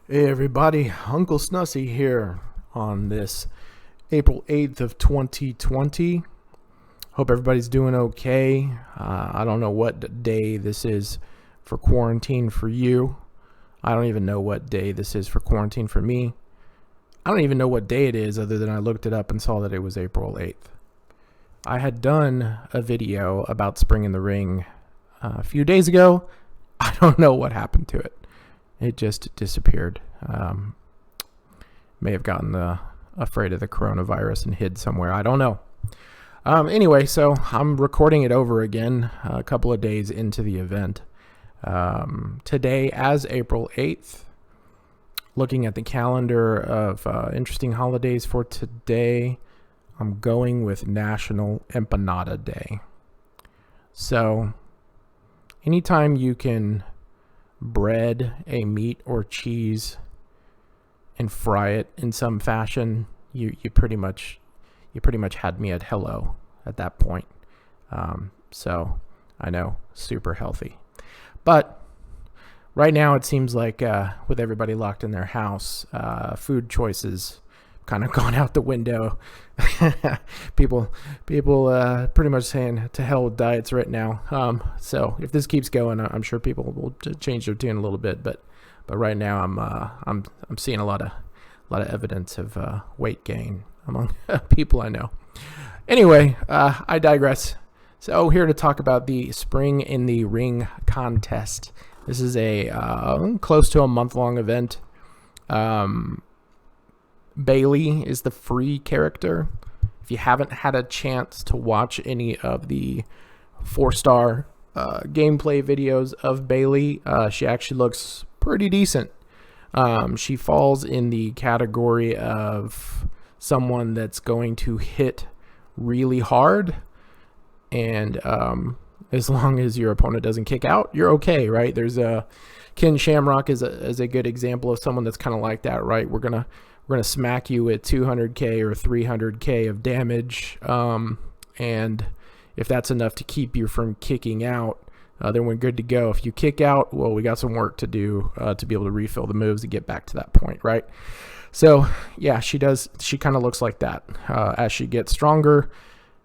Hey everybody, Uncle Snussy here on this April 8th of 2020. Hope everybody's doing okay. I don't know what day this is for quarantine for you. I don't even know what day this is for quarantine for me. I don't even know what day it is other than I looked it up and saw that it was April 8th. I had done a video about Spring in the Ring a few days ago. I don't know what happened to it. It just disappeared. May have gotten afraid of the coronavirus and hid somewhere. I don't know. Anyway, so I'm recording it over again a couple of days into the event. Today, as April 8th, looking at the calendar of interesting holidays for today, I'm going with National Empanada Day. So, anytime you can bread a meat or cheese and fry it in some fashion, you pretty much had me at hello at that point. So I know, super healthy, but right now it seems like with everybody locked in their house, food choices kind of gone out the window. people pretty much saying to hell with diets right now. So if this keeps going, I'm sure people will change their tune a little bit, but right now I'm seeing a lot of evidence of weight gain among people I know. Anyway, I digress. So here to talk about the Spring in the Ring contest. This is a close to a month-long event. Bailey is the free character. If you haven't had a chance to watch any of the 4-star gameplay videos of Bailey, she actually looks pretty decent. She falls in the category of someone that's going to hit really hard, and as long as your opponent doesn't kick out, you're okay, right? There's Ken Shamrock is a good example of someone that's kind of like that, right? We're gonna smack you at 200k or 300k of damage, and if that's enough to keep you from kicking out, then we're good to go. If you kick out, well, we got some work to do to be able to refill the moves and get back to that point, right? So yeah, she kind of looks like that. As she gets stronger,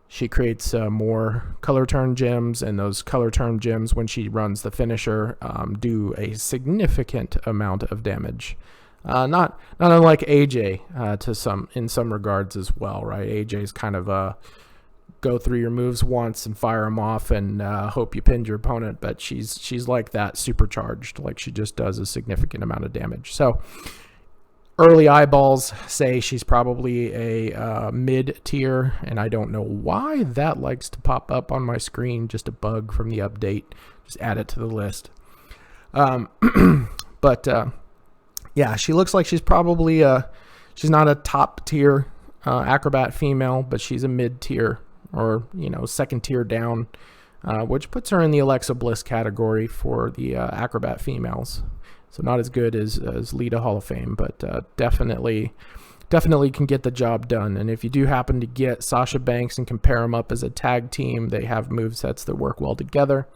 she creates more color turn gems, and those color turn gems, when she runs the finisher, do a significant amount of damage. Not unlike AJ in some regards as well, right? AJ's kind of go through your moves once and fire them off and hope you pinned your opponent, but she's like that, supercharged, like she just does a significant amount of damage. So early eyeballs say she's probably a mid-tier, and I don't know why that likes to pop up on my screen, just a bug from the update. Just add it to the list. But yeah, she looks like she's probably she's not a top tier acrobat female, but she's a mid tier, or second tier down, which puts her in the Alexa Bliss category for the acrobat females. So not as good as Lita Hall of Fame, but definitely can get the job done. And if you do happen to get Sasha Banks and compare them up as a tag team, they have movesets that work well together.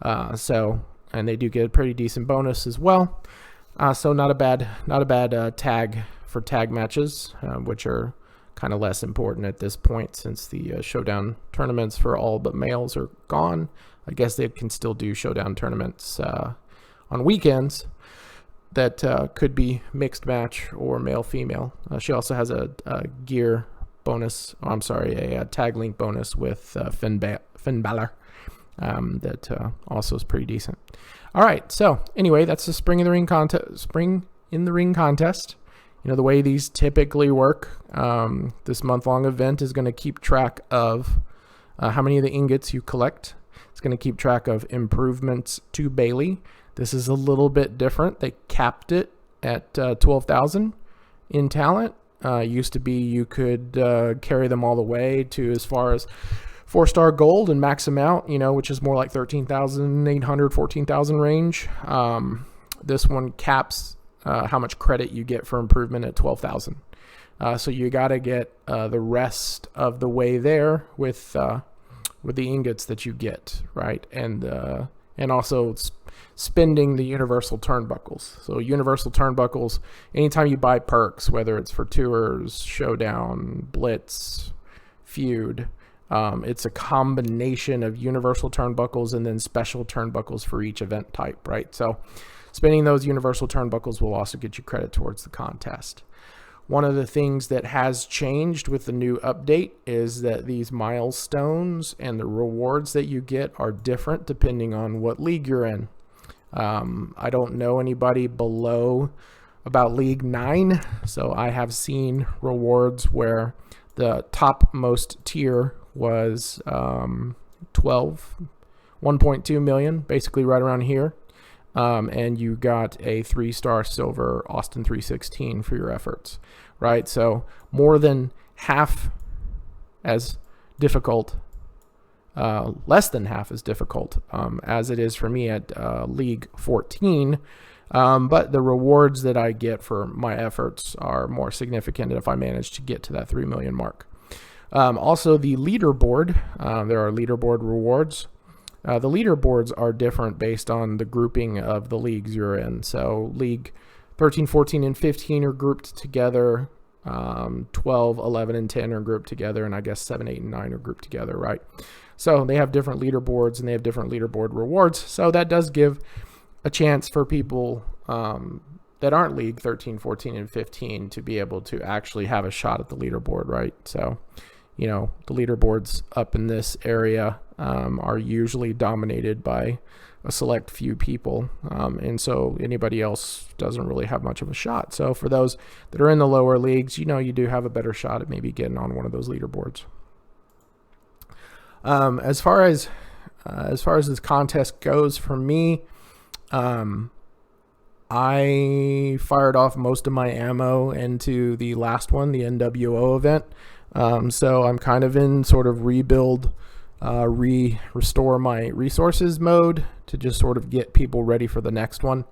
And they do get a pretty decent bonus as well. So not a bad tag for tag matches, which are kind of less important at this point since the showdown tournaments for all but males are gone. I guess they can still do showdown tournaments on weekends that could be mixed match or male-female. She also has a gear bonus. A tag link bonus with Finn Balor. That also is pretty decent. All right, so anyway, that's the Spring in the Ring contest. Spring in the Ring contest. The way these typically work, this month-long event is going to keep track of how many of the ingots you collect. It's going to keep track of improvements to Bailey. This is a little bit different. They capped it at 12,000 in talent. Used to be you could carry them all the way to as far as 4-star gold and max them out, which is more like 13,800, 14,000 range. This one caps how much credit you get for improvement at 12,000. So you got to get the rest of the way there with the ingots that you get, right? And and also spending the universal turnbuckles. So universal turnbuckles, anytime you buy perks, whether it's for tours, showdown, blitz, feud, it's a combination of universal turnbuckles and then special turnbuckles for each event type, right? So spending those universal turnbuckles will also get you credit towards the contest. One of the things that has changed with the new update is that these milestones and the rewards that you get are different depending on what league you're in. I don't know anybody below about League 9, so I have seen rewards where the topmost tier was 1.2 million, basically right around here. And you got a 3-star silver Austin 316 for your efforts, right? So more than half as difficult, less than half as difficult as it is for me at League 14. But the rewards that I get for my efforts are more significant if I manage to get to that 3 million mark. Also, the leaderboard, there are leaderboard rewards. The leaderboards are different based on the grouping of the leagues you're in. So League 13, 14, and 15 are grouped together. 12, 11, and 10 are grouped together. And I guess 7, 8, and 9 are grouped together, right? So they have different leaderboards and they have different leaderboard rewards. So that does give a chance for people that aren't League 13, 14, and 15 to be able to actually have a shot at the leaderboard, right? So, you know, the leaderboards up in this area are usually dominated by a select few people. And so anybody else doesn't really have much of a shot. So for those that are in the lower leagues, you know, you do have a better shot at maybe getting on one of those leaderboards. As far as this contest goes for me, I fired off most of my ammo into the last one, the NWO event. So I'm kind of in sort of rebuild, restore my resources mode to just sort of get people ready for the next one.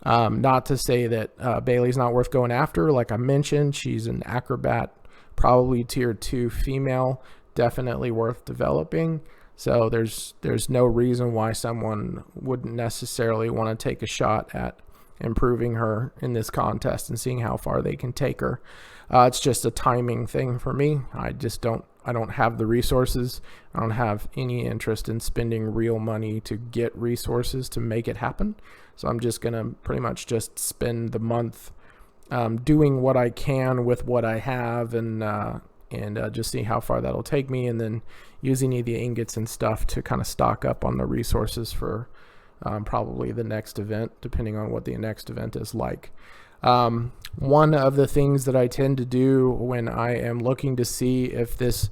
Not to say that Bailey's not worth going after. Like I mentioned, she's an acrobat, probably tier 2 female, definitely worth developing. So there's no reason why someone wouldn't necessarily want to take a shot at improving her in this contest and seeing how far they can take her. It's just a timing thing for me. I don't have the resources. I don't have any interest in spending real money to get resources to make it happen. So I'm just going to pretty much just spend the month doing what I can with what I have and just see how far that'll take me, and then use any of the ingots and stuff to kind of stock up on the resources for probably the next event, depending on what the next event is like. One of the things that I tend to do when I am looking to see if this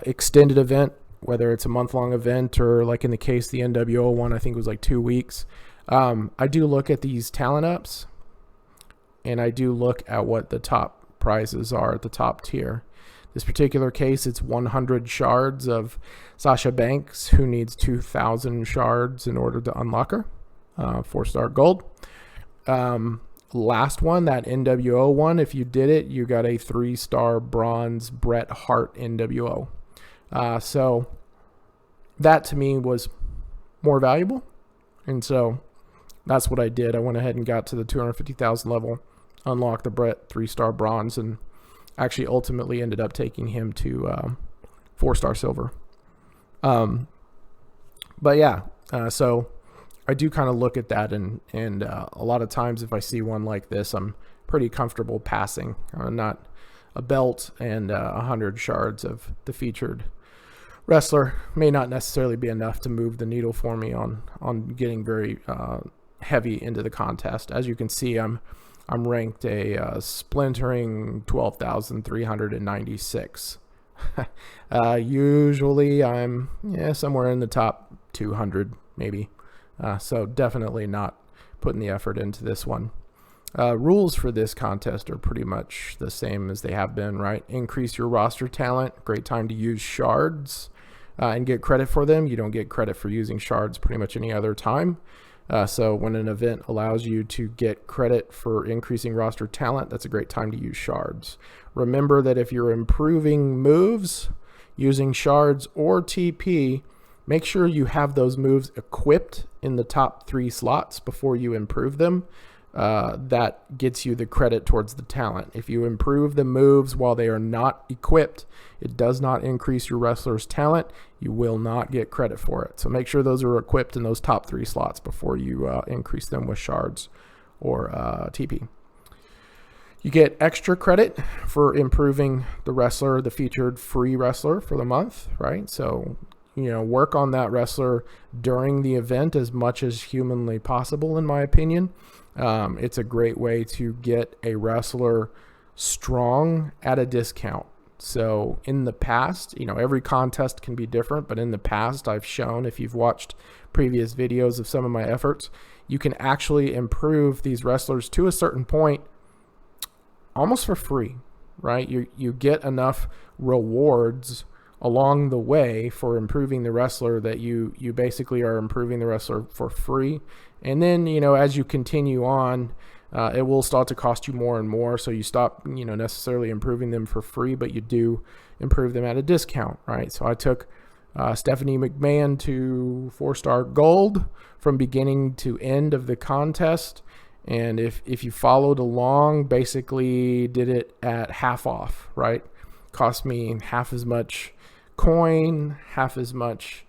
extended event, whether it's a month-long event or like in the case the NWO one, I think it was like 2 weeks, I do look at these talent ups, and I do look at what the top prizes are at the top tier. This particular case, it's 100 shards of Sasha Banks, who needs 2,000 shards in order to unlock her. 4-star gold. Last one, that NWO one, if you did it, you got a 3-star bronze Bret Hart NWO. So that to me was more valuable. And so that's what I did. I went ahead and got to the 250,000 level, unlocked the Bret 3-star bronze, and actually ultimately ended up taking him to 4-star silver. But yeah, so I do kind of look at that, and a lot of times if I see one like this, I'm pretty comfortable passing. Not a belt and 100 shards of the featured wrestler may not necessarily be enough to move the needle for me on getting very heavy into the contest. As you can see, I'm ranked a splintering 12,396. Usually I'm somewhere in the top 200 maybe. So definitely not putting the effort into this one. Rules for this contest are pretty much the same as they have been, right? Increase your roster talent. Great time to use shards and get credit for them. You don't get credit for using shards pretty much any other time. So when an event allows you to get credit for increasing roster talent, that's a great time to use shards. Remember that if you're improving moves using shards or TP, make sure you have those moves equipped in the top 3 slots before you improve them. That gets you the credit towards the talent. If you improve the moves while they are not equipped, it does not increase your wrestler's talent. You will not get credit for it. So make sure those are equipped in those top 3 slots before you increase them with shards or TP. You get extra credit for improving the wrestler, the featured free wrestler for the month, right? So, work on that wrestler during the event as much as humanly possible, in my opinion. It's a great way to get a wrestler strong at a discount. So in the past, every contest can be different, but in the past I've shown, if you've watched previous videos of some of my efforts, you can actually improve these wrestlers to a certain point almost for free, right? You get enough rewards along the way for improving the wrestler that you basically are improving the wrestler for free. And then, as you continue on, it will start to cost you more and more. So you stop, necessarily improving them for free, but you do improve them at a discount, right? So I took Stephanie McMahon to 4-star gold from beginning to end of the contest. And if you followed along, basically did it at half off, right? Cost me half as much coin, half as much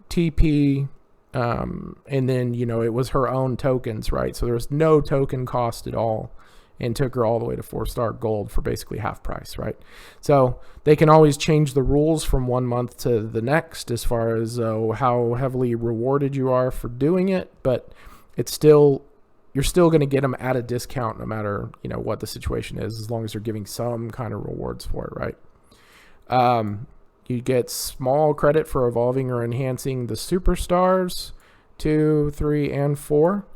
TP, and then it was her own tokens, right? So there was no token cost at all, and took her all the way to 4-star gold for basically half price, right? So they can always change the rules from one month to the next as far as how heavily rewarded you are for doing it, but you're still going to get them at a discount no matter what the situation is, as long as you're giving some kind of rewards for it, right? You get small credit for evolving or enhancing the superstars 2, 3, and 4.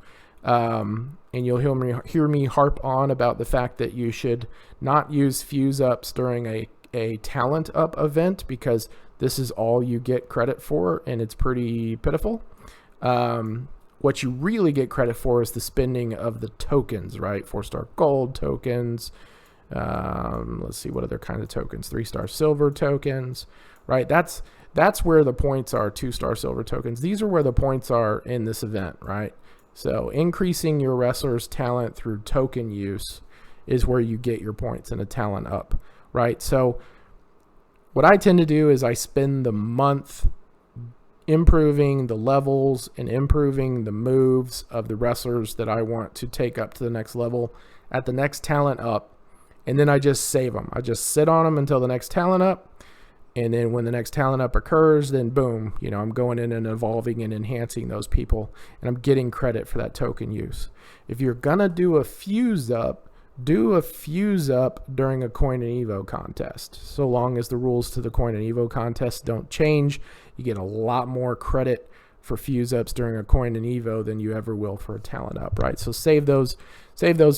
And you'll hear me harp on about the fact that you should not use fuse ups during a talent up event, because this is all you get credit for, and it's pretty pitiful. What you really get credit for is the spending of the tokens, right? 4-star gold tokens. Let's see, what other kind of tokens? 3-star silver tokens, right? That's where the points are. 2-star silver tokens. These are where the points are in this event, right? So increasing your wrestler's talent through token use is where you get your points in a talent up, right? So what I tend to do is I spend the month improving the levels and improving the moves of the wrestlers that I want to take up to the next level at the next talent up. And then I just save them. I just sit on them until the next talent up. And then when the next talent up occurs, then boom, I'm going in and evolving and enhancing those people. And I'm getting credit for that token use. If you're going to do a fuse up, do a fuse up during a coin and evo contest. So long as the rules to the coin and evo contest don't change, you get a lot more credit for fuse ups during a coin and evo than you ever will for a talent up, right? So save those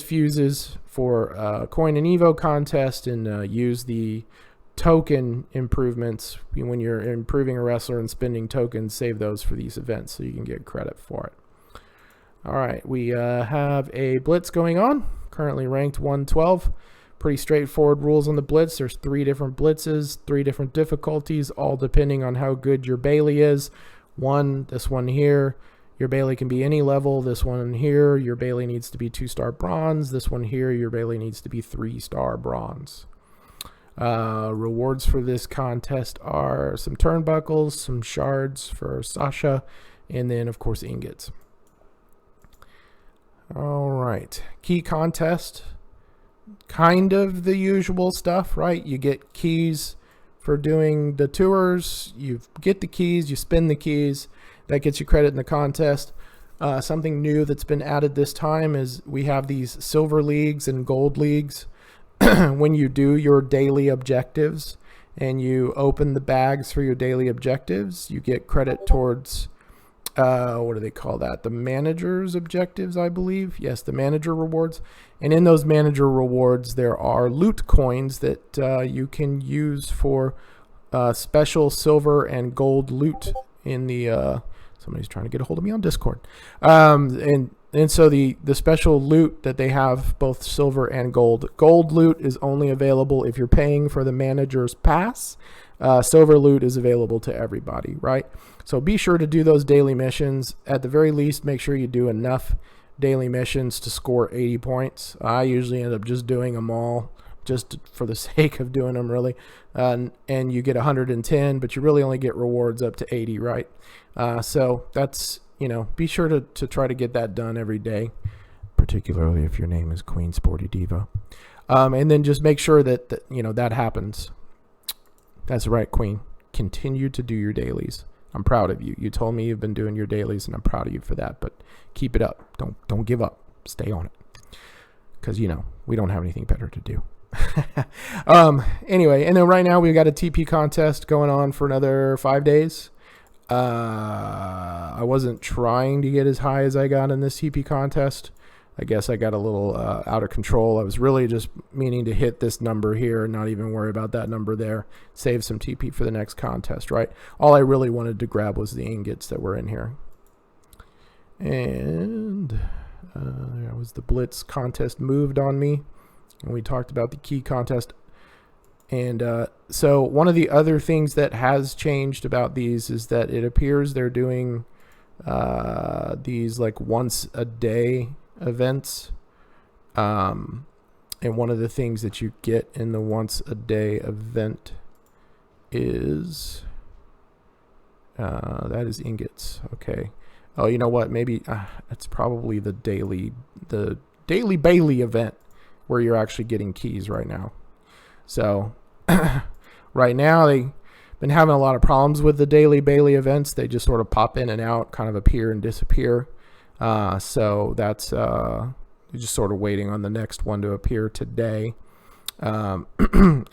fuses for coin and evo contest, and use the token improvements when you're improving a wrestler and spending tokens. Save those for these events so you can get credit for it. All right, we have a blitz going on. Currently ranked 112. Pretty straightforward rules on the blitz. There's 3 different blitzes, 3 different difficulties, all depending on how good your Bailey is. This one here, your Bailey can be any level. This one here, your Bailey needs to be 2-star bronze. This one here, your Bailey needs to be 3-star bronze. Rewards for this contest are some turnbuckles, some shards for Sasha, and then of course ingots. All right, key contest, kind of the usual stuff, right? You get keys for doing the tours. You get the keys, you spin the keys, that gets you credit in the contest. Something new that's been added this time is we have these silver leagues and gold leagues. When you do your daily objectives and you open the bags for your daily objectives, you get credit towards what do they call that? The manager's objectives, I believe. Yes, the manager rewards. And in those manager rewards, there are loot coins that you can use for special silver and gold loot in the somebody's trying to get a hold of me on Discord. And so the special loot that they have, both silver and gold. Gold loot is only available if you're paying for the manager's pass. Silver loot is available to everybody, right? So be sure to do those daily missions. At the very least, make sure you do enough daily missions to score 80 points. I usually end up just doing them all just for the sake of doing them, really. And you get 110, but you really only get rewards up to 80, right? So that's, be sure to try to get that done every day, particularly if your name is Queen Sporty Diva. And then just make sure that that happens. That's right, Queen. Continue to do your dailies. I'm proud of you. You told me you've been doing your dailies, and I'm proud of you for that. But keep it up. Don't give up. Stay on it. Because, we don't have anything better to do. Anyway, and then right now we've got a TP contest going on for another 5 days. I wasn't trying to get as high as I got in this TP contest. I guess I got a little out of control. I was really just meaning to hit this number here and not even worry about that number there. Save some TP for the next contest, right? All I really wanted to grab was the ingots that were in here. And there was the Blitz contest moved on me. And we talked about the key contest. And so one of the other things that has changed about these is that it appears they're doing these like once a day events. And one of the things that you get in the once a day event is that is ingots. Okay. Oh, you know what? Maybe it's probably the daily Bailey event where you're actually getting keys right now. So right now they've been having a lot of problems with the daily Bailey events. They just sort of pop in and out, kind of appear and disappear. So that's just sort of waiting on the next one to appear today. And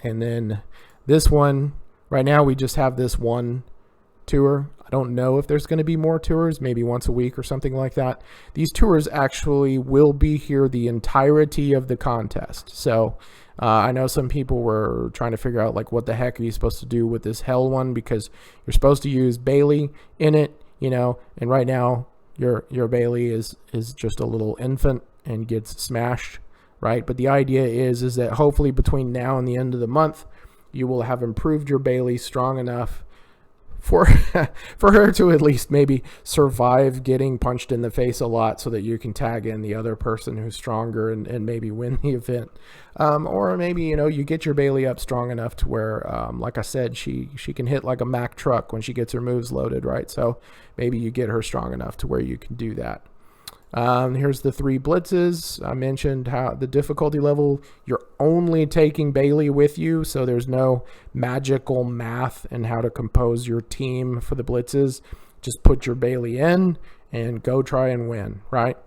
then this one, right now we just have this one tour. I don't know if there's going to be more tours, maybe once a week or something like that. These tours actually will be here the entirety of the contest. So I know some people were trying to figure out like what the heck are you supposed to do with this hell one, because you're supposed to use Bailey in it, and right now your Bailey is just a little infant and gets smashed, right? But the idea is that hopefully between now and the end of the month, you will have improved your Bailey strong enough for her to at least maybe survive getting punched in the face a lot, so that you can tag in the other person who's stronger and maybe win the event. Or maybe, you get your Bailey up strong enough to where, like I said, she can hit like a Mack truck when she gets her moves loaded, right? So maybe you get her strong enough to where you can do that. Here's the 3 blitzes. I mentioned how the difficulty level, you're only taking Bailey with you, so there's no magical math in how to compose your team for the blitzes. Just put your Bailey in and go try and win, right?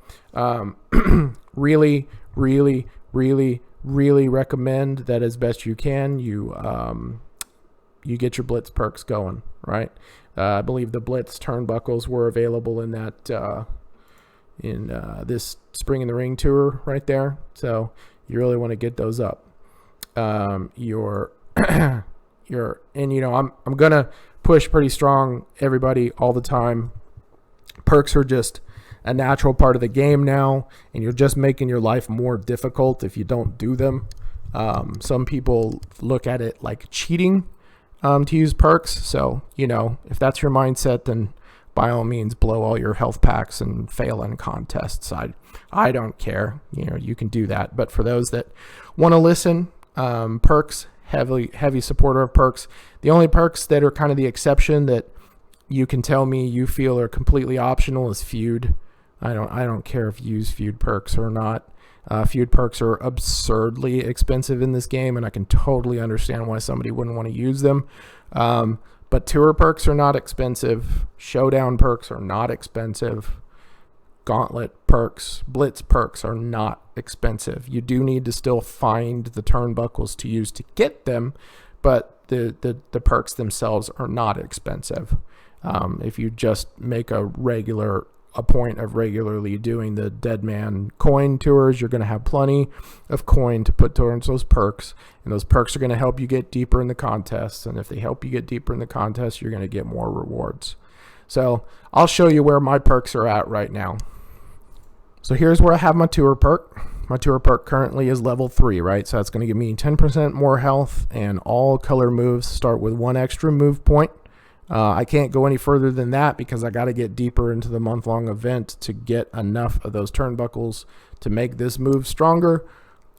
Really, really, really, really recommend that as best you can, you get your blitz perks going, right? I believe the blitz turnbuckles were available in that this Spring in the Ring tour right there. So you really want to get those up. I'm gonna push pretty strong, everybody, all the time. Perks are just a natural part of the game now, and you're just making your life more difficult if you don't do them. Some people look at it like cheating to use perks. So, if that's your mindset, then by all means, blow all your health packs and fail in contests. I don't care. You can do that. But for those that want to listen, perks, heavy supporter of perks. The only perks that are kind of the exception that you can tell me you feel are completely optional is feud. I don't care if you use feud perks or not. Feud perks are absurdly expensive in this game, and I can totally understand why somebody wouldn't want to use them. But tour perks are not expensive. Showdown perks are not expensive. Gauntlet perks, blitz perks are not expensive. You do need to still find the turnbuckles to use to get them, but the perks themselves are not expensive. If you just make a point of regularly doing the Dead Man coin tours, you're going to have plenty of coin to put towards those perks, and those perks are going to help you get deeper in the contest. And if they help you get deeper in the contest, you're going to get more rewards. So I'll show you where my perks are at right now. So here's where I have my tour perk. My tour perk currently is level 3, right? So that's going to give me 10% more health, and all color moves start with 1 extra move point. I can't go any further than that because I got to get deeper into the month-long event to get enough of those turnbuckles to make this move stronger.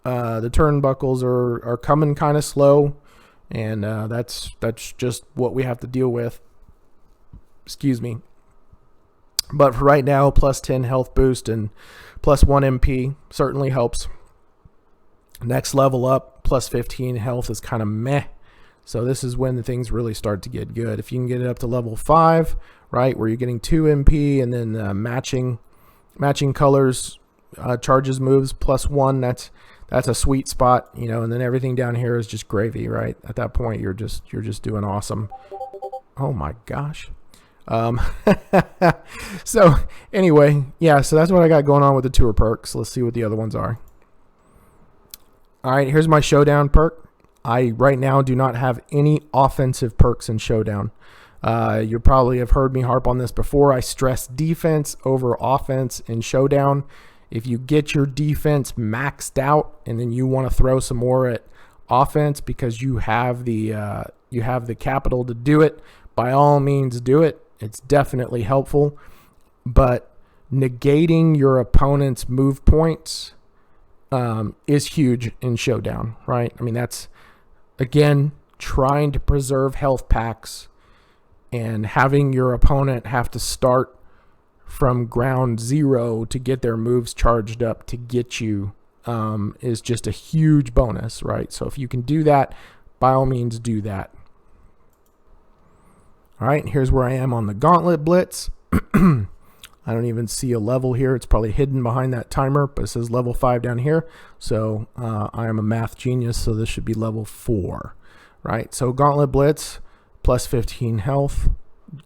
The turnbuckles are coming kind of slow, and that's just what we have to deal with. Excuse me. But for right now, plus 10 health boost and plus 1 MP certainly helps. Next level up, plus 15 health is kind of meh. So this is when the things really start to get good. If you can get it up to level 5, right, where you're getting 2 MP and then matching colors, charges moves plus 1, that's a sweet spot, you know, and then everything down here is just gravy, right? At that point, you're just doing awesome. Oh my gosh. So anyway, yeah, so that's what I got going on with the tour perks. Let's see what the other ones are. All right, here's my showdown perk. I right now do not have any offensive perks in showdown. You probably have heard me harp on this before. I stress defense over offense in showdown. If you get your defense maxed out and then you want to throw some more at offense because you have the capital to do it, by all means do it. It's definitely helpful. But negating your opponent's move points is huge in showdown, right? I mean, that's, again, trying to preserve health packs and having your opponent have to start from ground zero to get their moves charged up to get you is just a huge bonus, right? So if you can do that, by all means do that. All right, here's where I am on the Gauntlet Blitz. I don't even see a level here. It's probably hidden behind that timer, but it says level 5 down here. So I am a math genius, so this should be level 4, right? So Gauntlet Blitz, plus 15 health.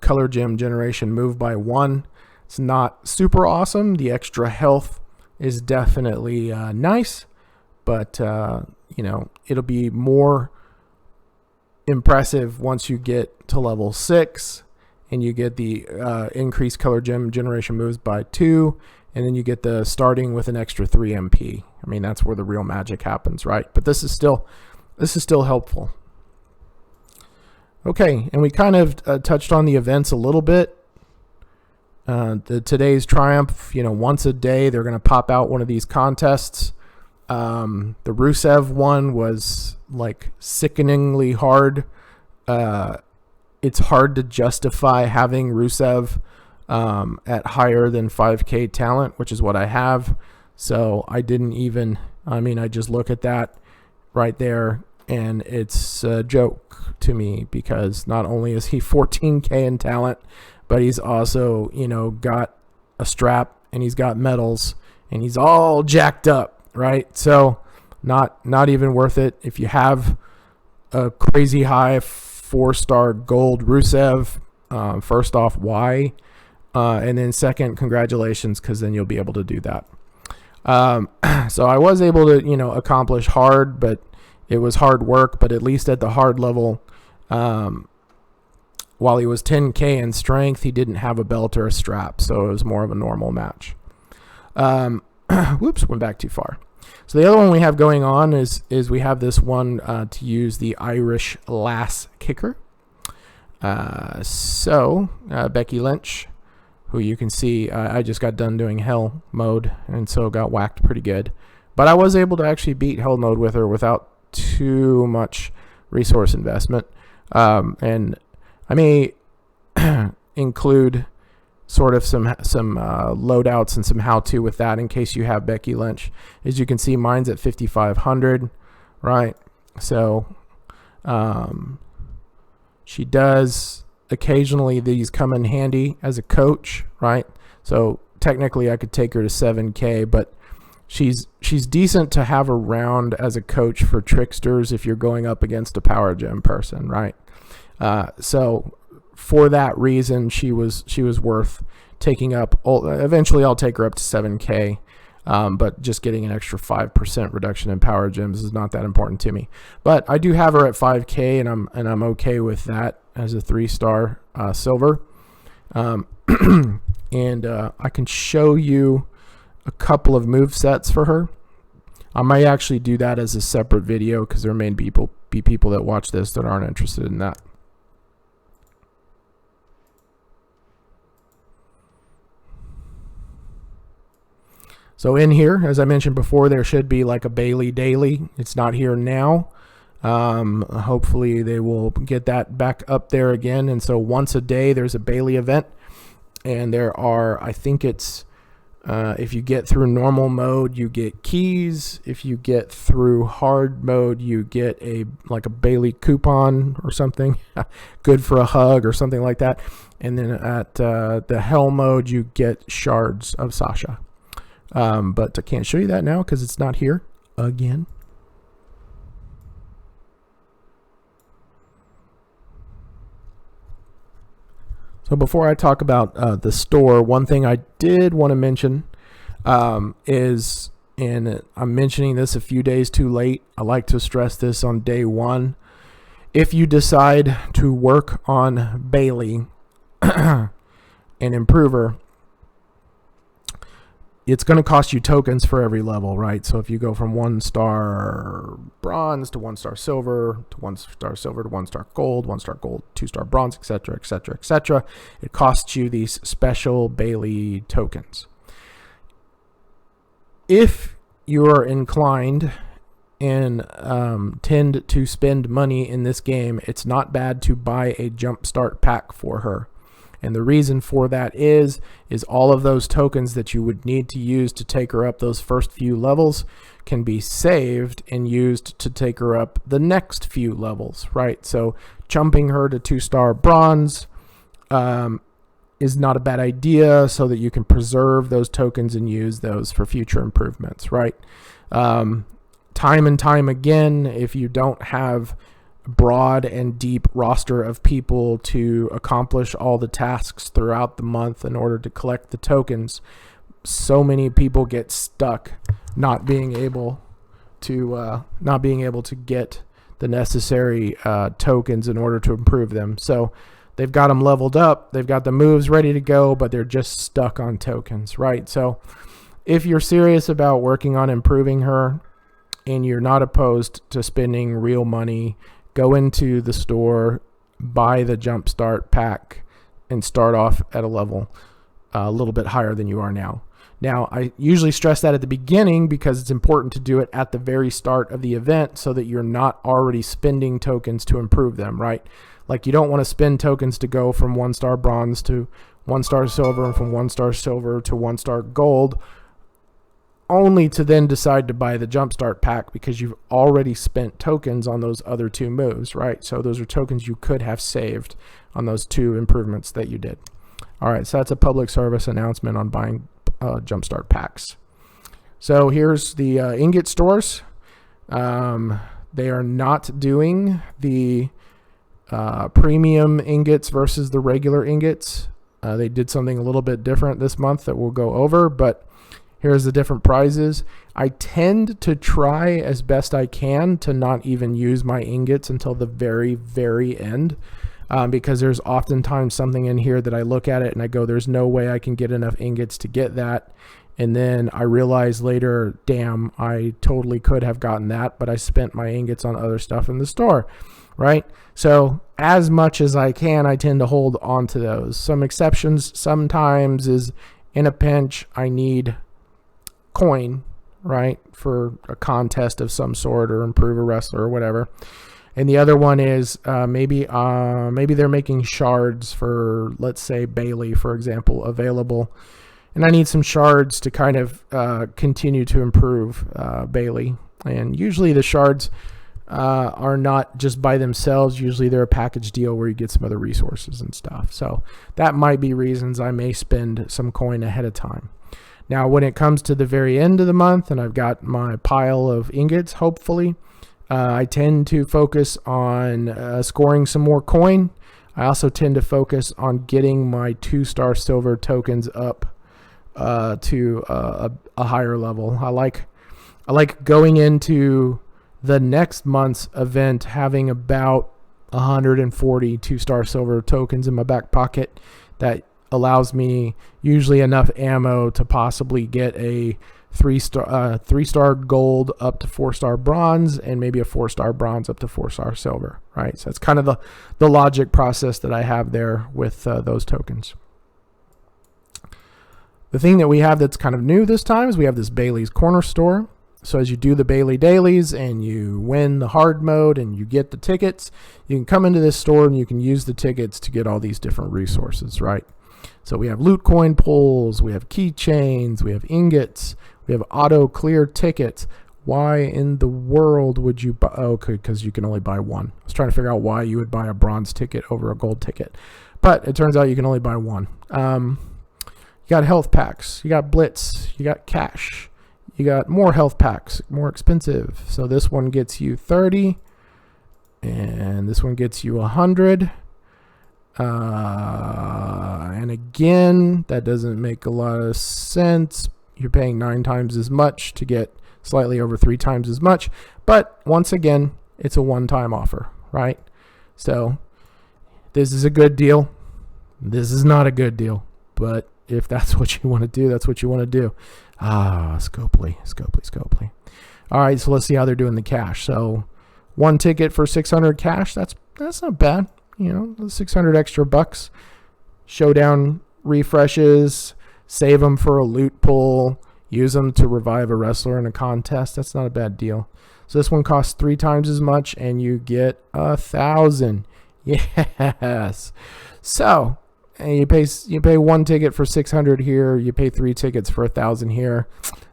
Color Gem Generation, move by 1. It's not super awesome. The extra health is definitely nice, but you know, it'll be more impressive once you get to level 6 and you get the increased Color Gem Generation moves by 2, and then you get the starting with an extra 3 MP. I mean, that's where the real magic happens, right? But this is still helpful. Okay, and we kind of touched on the events a little bit. Today's Triumph, you know, once a day they're going to pop out one of these contests. The Rusev one was like sickeningly hard. It's hard to justify having Rusev at higher than 5K talent, which is what I have. So I didn't even, I mean, I just look at that right there and it's a joke to me because not only is he 14K in talent, but he's also, you know, got a strap and he's got medals and he's all jacked up, right? So not even worth it. If you have a crazy high 4-star gold Rusev, first off, why? And then second, congratulations, because then you'll be able to do that. So I was able to, you know, accomplish hard, but it was hard work. But at least at the hard level, while he was 10K in strength, he didn't have a belt or a strap, so it was more of a normal match. Whoops, went back too far. So the other one we have going on is we have this one to use the Irish Lass Kicker. Becky Lynch, who you can see, I just got done doing Hell mode, and so got whacked pretty good. But I was able to actually beat Hell mode with her without too much resource investment. And I may include sort of some loadouts and some how-to with that in case you have Becky Lynch. As you can see, mine's at 5,500, right? So she does occasionally, these come in handy as a coach, right? So technically I could take her to 7K, but she's decent to have around as a coach for tricksters if you're going up against a power gem person, right? So for that reason, she was worth taking up. Eventually I'll take her up to 7K, but just getting an extra 5% reduction in power gems is not that important to me. But I do have her at 5K, and I'm okay with that as a 3-star silver. And I can show you a couple of move sets for her. I might actually do that as a separate video because there may be people that watch this that aren't interested in that. So in here, as I mentioned before, there should be like a Bailey daily. It's not here now. Hopefully they will get that back up there again. And so once a day, there's a Bailey event. And there are, I think it's, if you get through normal mode, you get keys. If you get through hard mode, you get a Bailey coupon or something, good for a hug or something like that. And then at the hell mode, you get shards of Sasha. But I can't show you that now because it's not here again. So before I talk about the store, one thing I did want to mention is, and I'm mentioning this a few days too late, I like to stress this on day one. If you decide to work on Bailey and improve her, it's going to cost you tokens for every level, right? So if you go from 1-star bronze to 1-star silver to 1-star silver to 1-star gold, 1-star gold, 2-star bronze, etc., etc., etc., it costs you these special Bailey tokens. If you are inclined and tend to spend money in this game, it's not bad to buy a jumpstart pack for her. And the reason for that is all of those tokens that you would need to use to take her up those first few levels can be saved and used to take her up the next few levels, right? So jumping her to 2-star bronze is not a bad idea so that you can preserve those tokens and use those for future improvements, right? Time and time again, if you don't have broad and deep roster of people to accomplish all the tasks throughout the month in order to collect the tokens, so many people get stuck not being able to get the necessary tokens in order to improve them. So they've got them leveled up, they've got the moves ready to go, but they're just stuck on tokens, right? So if you're serious about working on improving her and you're not opposed to spending real money, go into the store, buy the Jumpstart pack, and start off at a level a little bit higher than you are now. Now, I usually stress that at the beginning because it's important to do it at the very start of the event so that you're not already spending tokens to improve them, right? Like you don't want to spend tokens to go from 1-star bronze to 1-star silver and from 1-star silver to 1-star gold, only to then decide to buy the Jumpstart pack because you've already spent tokens on those other two moves, right? So those are tokens you could have saved on those two improvements that you did. All right, so that's a public service announcement on buying Jumpstart packs. So here's the ingot stores. They are not doing the premium ingots versus the regular ingots. They did something a little bit different this month that we'll go over, but here's the different prizes. I tend to try as best I can to not even use my ingots until the very, very end. Because there's oftentimes something in here that I look at it and I go, there's no way I can get enough ingots to get that. And then I realize later, damn, I totally could have gotten that, but I spent my ingots on other stuff in the store, right? So as much as I can, I tend to hold on to those. Some exceptions sometimes is in a pinch, I need coin, right, for a contest of some sort or improve a wrestler or whatever. And the other one is maybe they're making shards for, let's say, Bailey, for example, available. And I need some shards to kind of continue to improve Bailey. And usually the shards are not just by themselves. Usually they're a package deal where you get some other resources and stuff. So that might be reasons I may spend some coin ahead of time. Now, when it comes to the very end of the month and I've got my pile of ingots, hopefully, I tend to focus on scoring some more coin. I also tend to focus on getting my 2-star silver tokens up to a higher level. I like going into the next month's event having about 140 2-star silver tokens in my back pocket. That allows me usually enough ammo to possibly get a 3-star gold up to 4-star bronze and maybe a 4-star bronze up to 4-star silver, right? So that's kind of the logic process that I have there with those tokens. The thing that we have that's kind of new this time is we have this Bailey's Corner Store. So as you do the Bailey Dailies and you win the hard mode and you get the tickets, you can come into this store and you can use the tickets to get all these different resources, right? So we have loot coin pulls, we have keychains, we have ingots, we have auto clear tickets. Why in the world would you buy? Oh, because you can only buy one. I was trying to figure out why you would buy a bronze ticket over a gold ticket. But it turns out you can only buy one. You got health packs, you got blitz, you got cash. You got more health packs, more expensive. So this one gets you 30, and this one gets you 100. And again, that doesn't make a lot of sense. You're paying 9 times as much to get slightly over 3 times as much. But once again, it's a one-time offer, right? So this is a good deal. This is not a good deal, but if that's what you want to do, that's what you want to do. Scopely. All right, so let's see how they're doing the cash. So 1 ticket for 600 cash. That's not bad. You know, 600 extra bucks. Showdown refreshes. Save them for a loot pull. Use them to revive a wrestler in a contest. That's not a bad deal. So this one costs 3 times as much, and you get 1,000. Yes. So. And you pay 1 ticket for 600 here. You pay 3 tickets for 1,000 here.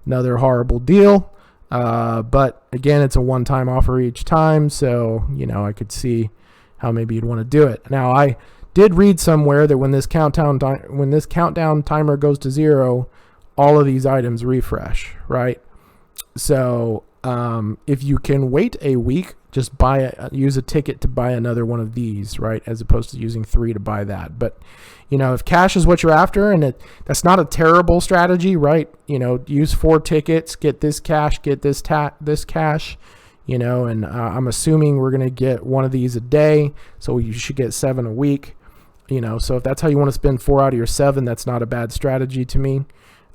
Another horrible deal. But again, it's a one-time offer each time. So, I could see how maybe you'd want to do it. Now, I did read somewhere that when this countdown timer goes to 0, all of these items refresh, right? So, if you can wait a week, just use a ticket to buy another one of these, right? As opposed to using 3 to buy that. But, if cash is what you're after, and that's not a terrible strategy, right? Use 4 tickets, get this cash, get this cash, and I'm assuming we're going to get one of these a day. So you should get 7 a week, so if that's how you want to spend 4 out of your 7, that's not a bad strategy to me.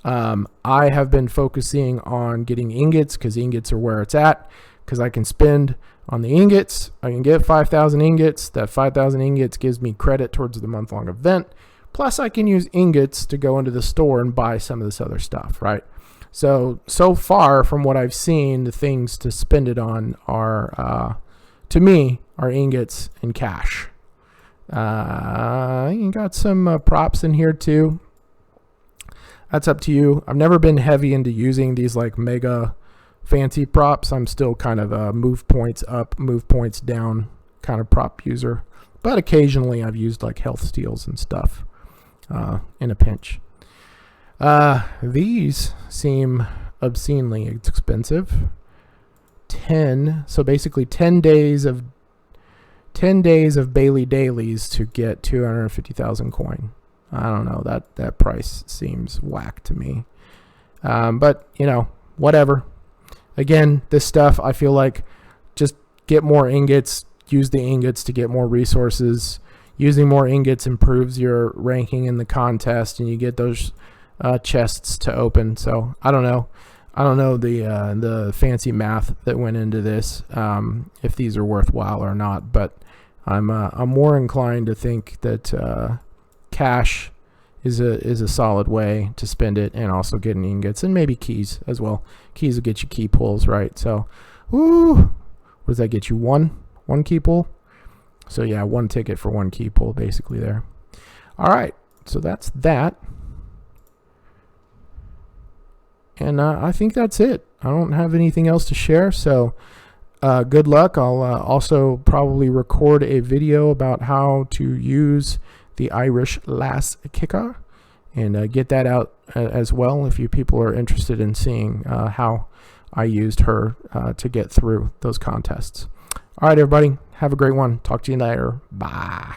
I have been focusing on getting ingots because ingots are where it's at, because I can spend on the ingots. I can get 5,000 ingots. That 5,000 ingots gives me credit towards the month-long event. Plus, I can use ingots to go into the store and buy some of this other stuff, right? So far from what I've seen, the things to spend it on are, to me, are ingots and cash. You got some props in here too. That's up to you. I've never been heavy into using these like mega fancy props. I'm still kind of a move points up, move points down kind of prop user. But occasionally I've used like health steals and stuff in a pinch. These seem obscenely expensive. So basically 10 days of Bailey dailies to get 250,000 coin. I don't know, that price seems whack to me. But whatever. Again, this stuff, I feel like just get more ingots, use the ingots to get more resources. Using more ingots improves your ranking in the contest, and you get those chests to open. So I don't know the fancy math that went into this, if these are worthwhile or not. But I'm more inclined to think that cash is a solid way to spend it, and also getting ingots and maybe keys as well. Keys will get you key pulls, right? So, what does that get you? One key pull. So yeah, 1 ticket for 1 key pull basically there. All right, so that's that. And I think that's it. I don't have anything else to share, so good luck. I'll also probably record a video about how to use the Irish Lass Kicker and get that out as well if you people are interested in seeing how I used her to get through those contests. All right, everybody, have a great one. Talk to you later. Bye.